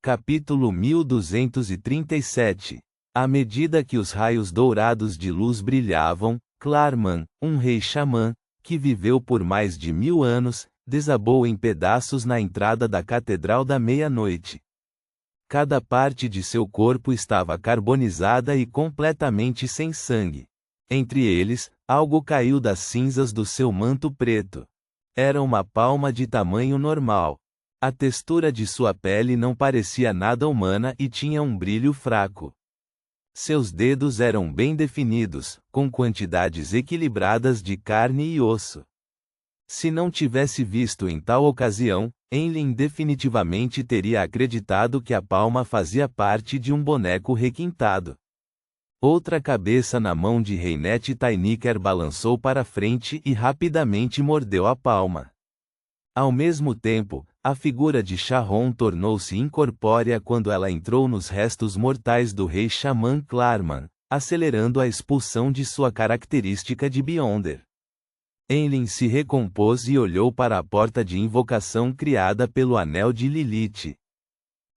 Capítulo 1237. À medida que os raios dourados de luz brilhavam, Clarman, um rei xamã, que viveu por mais de 1000 anos, desabou em pedaços na entrada da Catedral da Meia-Noite. Cada parte de seu corpo estava carbonizada e completamente sem sangue. Entre eles, algo caiu das cinzas do seu manto preto. Era uma palma de tamanho normal. A textura de sua pele não parecia nada humana e tinha um brilho fraco. Seus dedos eram bem definidos, com quantidades equilibradas de carne e osso. Se não tivesse visto em tal ocasião, Enlil definitivamente teria acreditado que a palma fazia parte de um boneco requintado. Outra cabeça na mão de Reinette Tainiker balançou para frente e rapidamente mordeu a palma. Ao mesmo tempo, a figura de Sharon tornou-se incorpórea quando ela entrou nos restos mortais do rei xamã Clarman, acelerando a expulsão de sua característica de Beyonder. Enlil se recompôs e olhou para a porta de invocação criada pelo Anel de Lilith.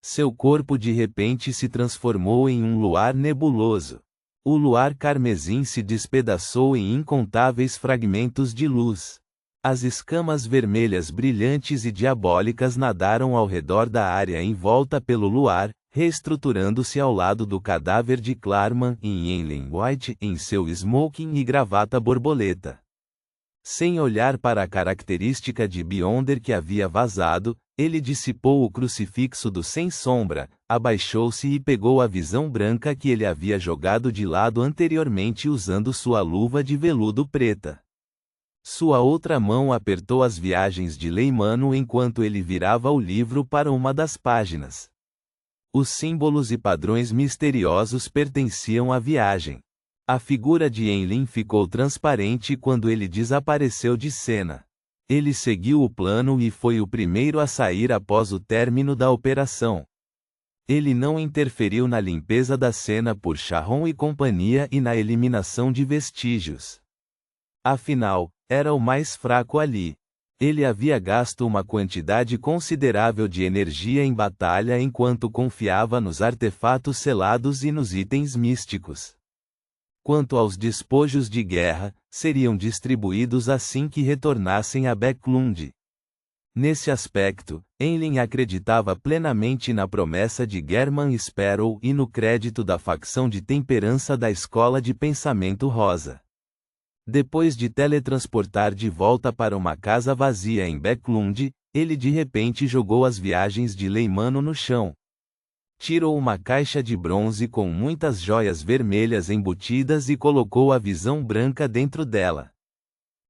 Seu corpo de repente se transformou em um luar nebuloso. O luar carmesim se despedaçou em incontáveis fragmentos de luz. As escamas vermelhas brilhantes e diabólicas nadaram ao redor da área em volta pelo luar, reestruturando-se ao lado do cadáver de Clarman e Enlil White em seu smoking e gravata borboleta. Sem olhar para a característica de Beyonder que havia vazado, ele dissipou o crucifixo do Sem Sombra, abaixou-se e pegou a visão branca que ele havia jogado de lado anteriormente usando sua luva de veludo preta. Sua outra mão apertou as viagens de Leimano enquanto ele virava o livro para uma das páginas. Os símbolos e padrões misteriosos pertenciam à viagem. A figura de Enlil ficou transparente quando ele desapareceu de cena. Ele seguiu o plano e foi o primeiro a sair após o término da operação. Ele não interferiu na limpeza da cena por Sharon e companhia e na eliminação de vestígios. Afinal, era o mais fraco ali. Ele havia gasto uma quantidade considerável de energia em batalha enquanto confiava nos artefatos selados e nos itens místicos. Quanto aos despojos de guerra, seriam distribuídos assim que retornassem a Backlund. Nesse aspecto, Enlil acreditava plenamente na promessa de German Sparrow e no crédito da facção de temperança da Escola de Pensamento Rosa. Depois de teletransportar de volta para uma casa vazia em Backlund, ele de repente jogou as viagens de Leimano no chão. Tirou uma caixa de bronze com muitas joias vermelhas embutidas e colocou a visão branca dentro dela.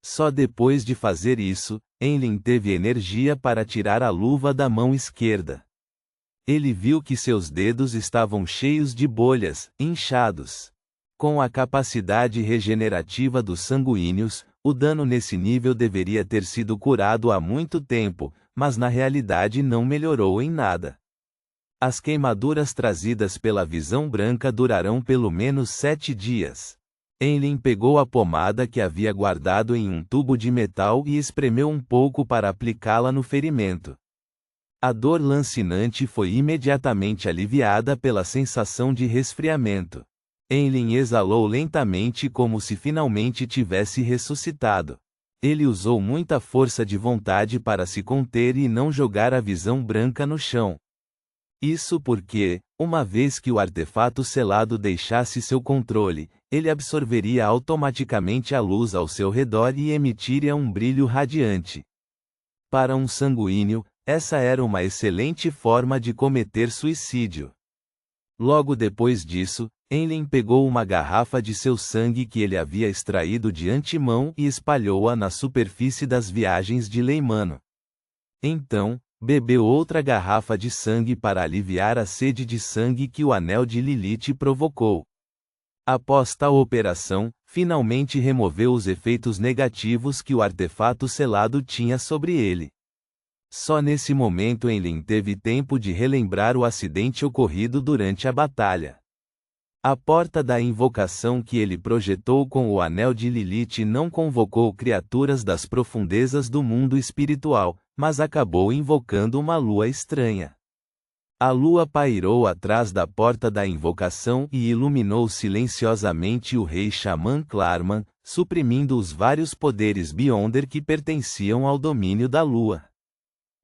Só depois de fazer isso, Enlil teve energia para tirar a luva da mão esquerda. Ele viu que seus dedos estavam cheios de bolhas, inchados. Com a capacidade regenerativa dos sanguíneos, o dano nesse nível deveria ter sido curado há muito tempo, mas na realidade não melhorou em nada. As queimaduras trazidas pela visão branca durarão pelo menos 7 dias. Enlil pegou a pomada que havia guardado em um tubo de metal e espremeu um pouco para aplicá-la no ferimento. A dor lancinante foi imediatamente aliviada pela sensação de resfriamento. Enlil exalou lentamente como se finalmente tivesse ressuscitado. Ele usou muita força de vontade para se conter e não jogar a visão branca no chão. Isso porque, uma vez que o artefato selado deixasse seu controle, ele absorveria automaticamente a luz ao seu redor e emitiria um brilho radiante. Para um sanguíneo, essa era uma excelente forma de cometer suicídio. Logo depois disso, Enlil pegou uma garrafa de seu sangue que ele havia extraído de antemão e espalhou-a na superfície das viagens de Leimano. Então, bebeu outra garrafa de sangue para aliviar a sede de sangue que o Anel de Lilith provocou. Após tal operação, finalmente removeu os efeitos negativos que o artefato selado tinha sobre ele. Só nesse momento Enlil teve tempo de relembrar o acidente ocorrido durante a batalha. A porta da invocação que ele projetou com o Anel de Lilith não convocou criaturas das profundezas do mundo espiritual, mas acabou invocando uma lua estranha. A lua pairou atrás da porta da invocação e iluminou silenciosamente o rei xamã Clarman, suprimindo os vários poderes Beyonder que pertenciam ao domínio da lua.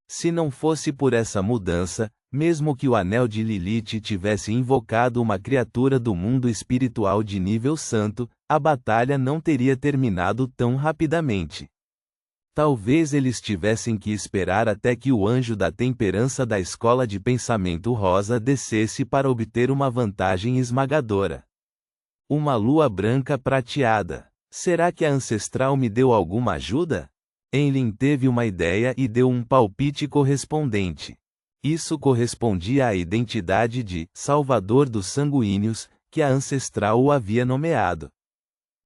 Se não fosse por essa mudança, mesmo que o anel de Lilith tivesse invocado uma criatura do mundo espiritual de nível santo, a batalha não teria terminado tão rapidamente. Talvez eles tivessem que esperar até que o anjo da temperança da escola de pensamento rosa descesse para obter uma vantagem esmagadora. Uma lua branca prateada. Será que a ancestral me deu alguma ajuda? Enlin teve uma ideia e deu um palpite correspondente. Isso correspondia à identidade de Salvador dos Sanguíneos, que a ancestral o havia nomeado.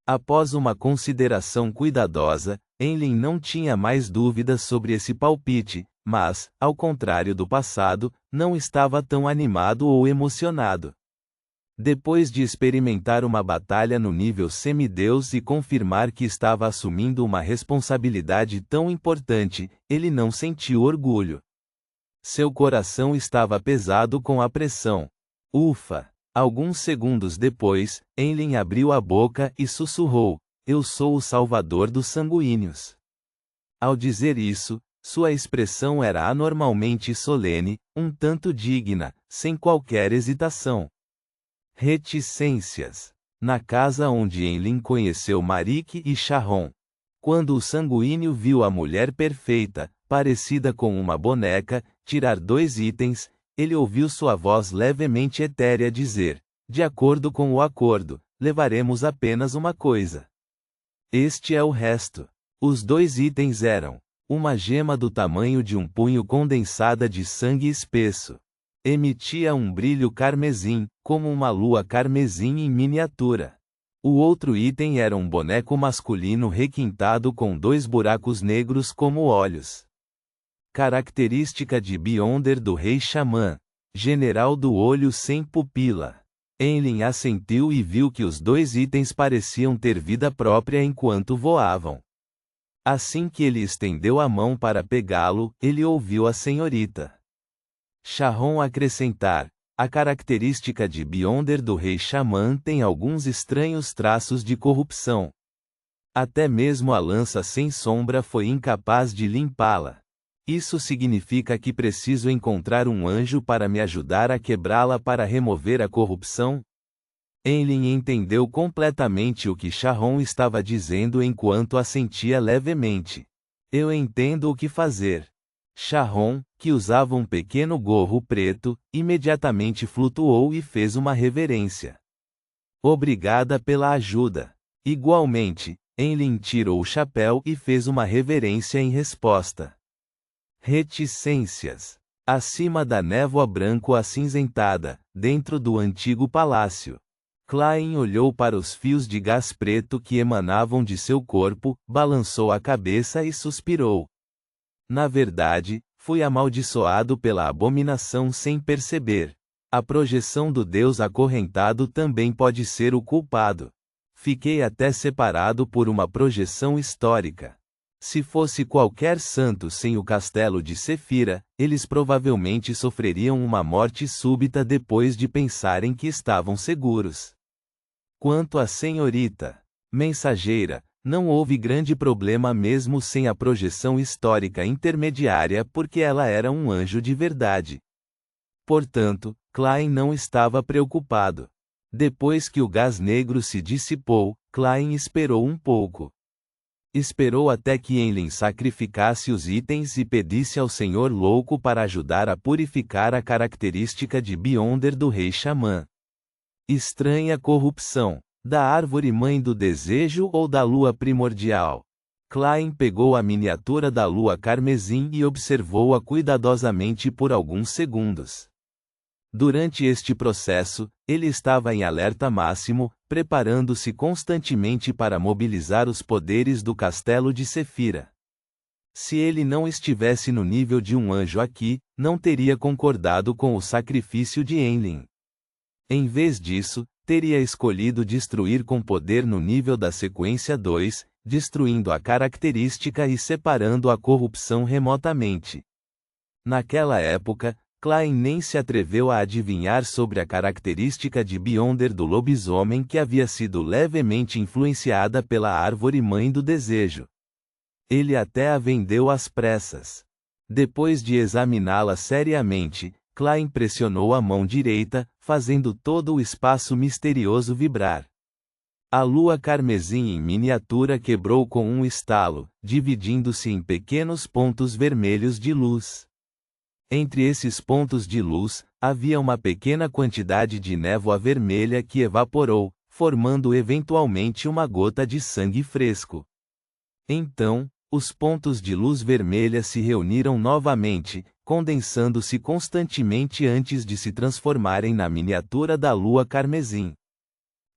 Após uma consideração cuidadosa, Enlin não tinha mais dúvidas sobre esse palpite, mas, ao contrário do passado, não estava tão animado ou emocionado. Depois de experimentar uma batalha no nível semideus e confirmar que estava assumindo uma responsabilidade tão importante, ele não sentiu orgulho. Seu coração estava pesado com a pressão. Ufa! Alguns segundos depois, Enlin abriu a boca e sussurrou: "Eu sou o Salvador dos Sanguíneos." Ao dizer isso, sua expressão era anormalmente solene, um tanto digna, sem qualquer hesitação. Reticências. Na casa onde Enlin conheceu Marique e Sharon. Quando o sanguíneo viu a mulher perfeita, parecida com uma boneca, tirar 2 itens, ele ouviu sua voz levemente etérea dizer: "De acordo com o acordo, levaremos apenas uma coisa. Este é o resto." Os 2 itens eram uma gema do tamanho de um punho condensada de sangue espesso. Emitia um brilho carmesim, como uma lua carmesim em miniatura. O outro item era um boneco masculino requintado com 2 buracos negros como olhos. Característica de Beyonder do Rei Xamã. General do Olho Sem Pupila. Enlin assentiu e viu que os 2 itens pareciam ter vida própria enquanto voavam. Assim que ele estendeu a mão para pegá-lo, ele ouviu a senhorita Sharon acrescentar: "A característica de Beyonder do Rei Xamã tem alguns estranhos traços de corrupção. Até mesmo a lança sem sombra foi incapaz de limpá-la. Isso significa que preciso encontrar um anjo para me ajudar a quebrá-la para remover a corrupção?" Enlin entendeu completamente o que Sharon estava dizendo enquanto assentia levemente. "Eu entendo o que fazer." Sharon, que usava um pequeno gorro preto, imediatamente flutuou e fez uma reverência. "Obrigada pela ajuda." Igualmente, Enlin tirou o chapéu e fez uma reverência em resposta. Reticências. Acima da névoa branco-acinzentada, dentro do antigo palácio. Klein olhou para os fios de gás preto que emanavam de seu corpo, balançou a cabeça e suspirou. "Na verdade, fui amaldiçoado pela abominação sem perceber. A projeção do Deus acorrentado também pode ser o culpado. Fiquei até separado por uma projeção histórica. Se fosse qualquer santo sem o castelo de Sefira, eles provavelmente sofreriam uma morte súbita depois de pensarem que estavam seguros. Quanto à senhorita mensageira, não houve grande problema mesmo sem a projeção histórica intermediária porque ela era um anjo de verdade. Portanto, Klein não estava preocupado. Depois que o gás negro se dissipou, Klein esperou um pouco. Esperou até que Enlin sacrificasse os itens e pedisse ao Senhor Louco para ajudar a purificar a característica de Beyonder do Rei Xamã. Estranha corrupção. Da árvore mãe do desejo ou da lua primordial? Klein pegou a miniatura da lua carmesim e observou-a cuidadosamente por alguns segundos. Durante este processo, ele estava em alerta máximo, preparando-se constantemente para mobilizar os poderes do castelo de Sefira. Se ele não estivesse no nível de um anjo aqui, não teria concordado com o sacrifício de Enlin. Em vez disso, teria escolhido destruir com poder no nível da sequência 2, destruindo a característica e separando a corrupção remotamente. Naquela época, Klein nem se atreveu a adivinhar sobre a característica de Beyonder do lobisomem que havia sido levemente influenciada pela árvore mãe do desejo. Ele até a vendeu às pressas. Depois de examiná-la seriamente, Klein pressionou a mão direita, fazendo todo o espaço misterioso vibrar. A lua carmesim em miniatura quebrou com um estalo, dividindo-se em pequenos pontos vermelhos de luz. Entre esses pontos de luz, havia uma pequena quantidade de névoa vermelha que evaporou, formando eventualmente uma gota de sangue fresco. Então, os pontos de luz vermelha se reuniram novamente, condensando-se constantemente antes de se transformarem na miniatura da lua carmesim.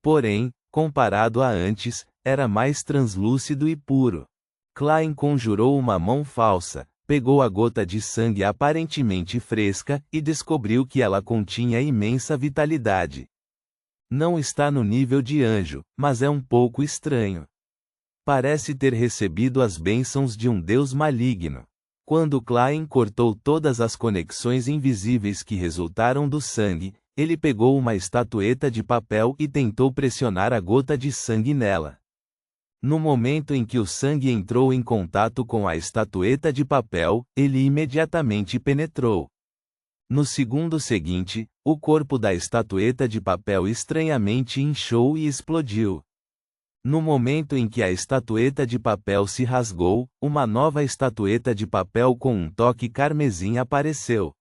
Porém, comparado a antes, era mais translúcido e puro. Klein conjurou uma mão falsa, pegou a gota de sangue aparentemente fresca e descobriu que ela continha imensa vitalidade. Não está no nível de anjo, mas é um pouco estranho. Parece ter recebido as bênçãos de um deus maligno. Quando Klein cortou todas as conexões invisíveis que resultaram do sangue, ele pegou uma estatueta de papel e tentou pressionar a gota de sangue nela. No momento em que o sangue entrou em contato com a estatueta de papel, ele imediatamente penetrou. No segundo seguinte, o corpo da estatueta de papel estranhamente inchou e explodiu. No momento em que a estatueta de papel se rasgou, uma nova estatueta de papel com um toque carmesim apareceu.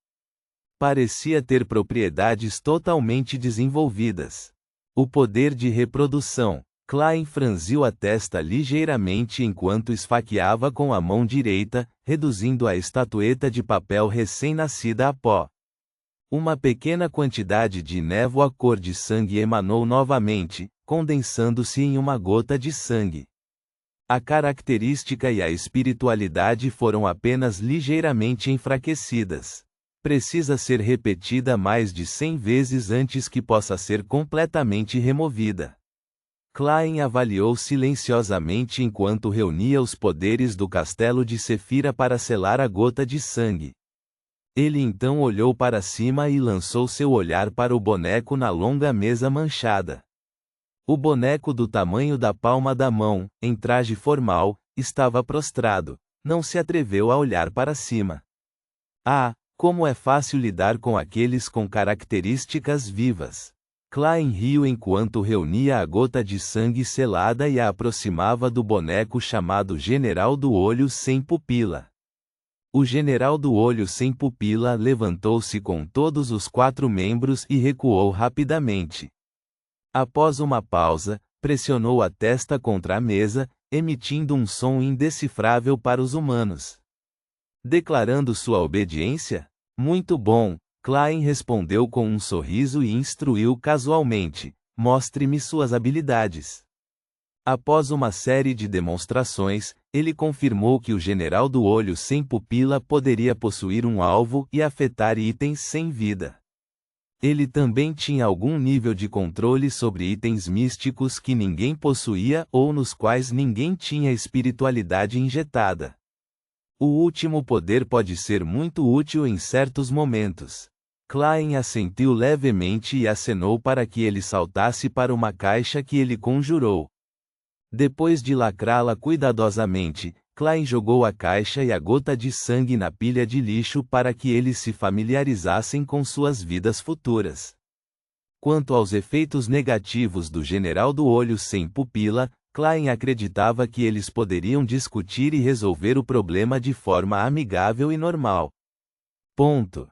Parecia ter propriedades totalmente desenvolvidas. O poder de reprodução. Klein franziu a testa ligeiramente enquanto esfaqueava com a mão direita, reduzindo a estatueta de papel recém-nascida a pó. Uma pequena quantidade de névoa cor de sangue emanou novamente, condensando-se em uma gota de sangue. A característica e a espiritualidade foram apenas ligeiramente enfraquecidas. Precisa ser repetida mais de 100 vezes antes que possa ser completamente removida. Klein avaliou silenciosamente enquanto reunia os poderes do castelo de Sefira para selar a gota de sangue. Ele então olhou para cima e lançou seu olhar para o boneco na longa mesa manchada. O boneco do tamanho da palma da mão, em traje formal, estava prostrado, não se atreveu a olhar para cima. Ah, como é fácil lidar com aqueles com características vivas! Klein riu enquanto reunia a gota de sangue selada e a aproximava do boneco chamado General do Olho Sem Pupila. O General do Olho Sem Pupila levantou-se com todos os 4 membros e recuou rapidamente. Após uma pausa, pressionou a testa contra a mesa, emitindo um som indecifrável para os humanos. Declarando sua obediência? Muito bom, Klein respondeu com um sorriso e instruiu casualmente: mostre-me suas habilidades. Após uma série de demonstrações, ele confirmou que o General do Olho Sem Pupila poderia possuir um alvo e afetar itens sem vida. Ele também tinha algum nível de controle sobre itens místicos que ninguém possuía ou nos quais ninguém tinha espiritualidade injetada. O último poder pode ser muito útil em certos momentos. Klein assentiu levemente e acenou para que ele saltasse para uma caixa que ele conjurou. Depois de lacrá-la cuidadosamente, Klein jogou a caixa e a gota de sangue na pilha de lixo para que eles se familiarizassem com suas vidas futuras. Quanto aos efeitos negativos do General do Olho Sem Pupila, Klein acreditava que eles poderiam discutir e resolver o problema de forma amigável e normal. Ponto.